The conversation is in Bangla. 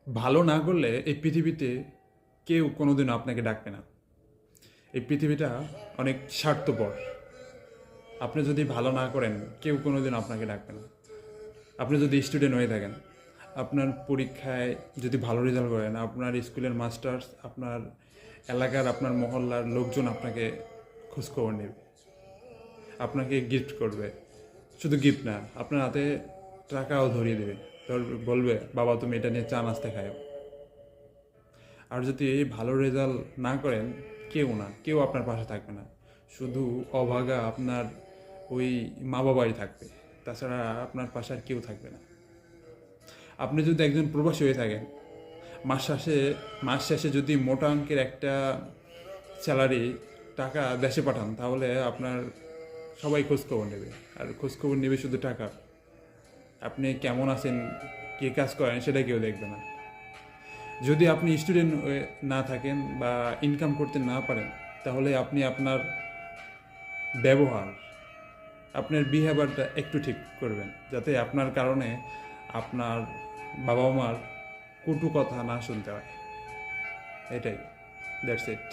ভালো না করলে এই পৃথিবীতে কেউ কোনোদিন আপনাকে ডাকবে না। এই পৃথিবীটা অনেক স্বার্থপর। আপনি যদি ভালো না করেন কেউ কোনোদিন আপনাকে ডাকবে না। আপনি যদি স্টুডেন্ট হয়ে থাকেন, আপনার পরীক্ষায় যদি ভালো রেজাল্ট করেন, আপনার স্কুলের মাস্টার্স, আপনার এলাকার, আপনার মহল্লার লোকজন আপনাকে খোঁজখবর নেবে, আপনাকে গিফট করবে। শুধু গিফট না, আপনার হাতে টাকাও ধরিয়ে দেবে, বলবে বাবা তুমি এটা নিয়ে চা নাস্তা খাও। আর যদি ভালো রেজাল্ট না করেন, কেউ আপনার পাশে থাকবে না। শুধু অভাগা আপনার ওই মা বাবাই থাকবে, তাছাড়া আপনার পাশে আর কেউ থাকবে না। আপনি যদি একজন প্রবাসী হয়ে থাকেন, মাস শেষে যদি মোটা অঙ্কের একটা স্যালারি টাকা দেশে পাঠান, তাহলে আপনার সবাই খোঁজখবর নেবে। আর খোঁজখবর নেবে শুধু টাকা, আপনি কেমন আছেন, কে কাজ করেন সেটা কেউ দেখবে না। যদি আপনি স্টুডেন্ট না থাকেন বা ইনকাম করতে না পারেন, তাহলে আপনি আপনার ব্যবহার, আপনার বিহেভিয়ারটা একটু ঠিক করবেন, যাতে আপনার কারণে আপনার বাবা মার কটু কথা না শুনতে হয়। এটাই, দ্যাটস ইট।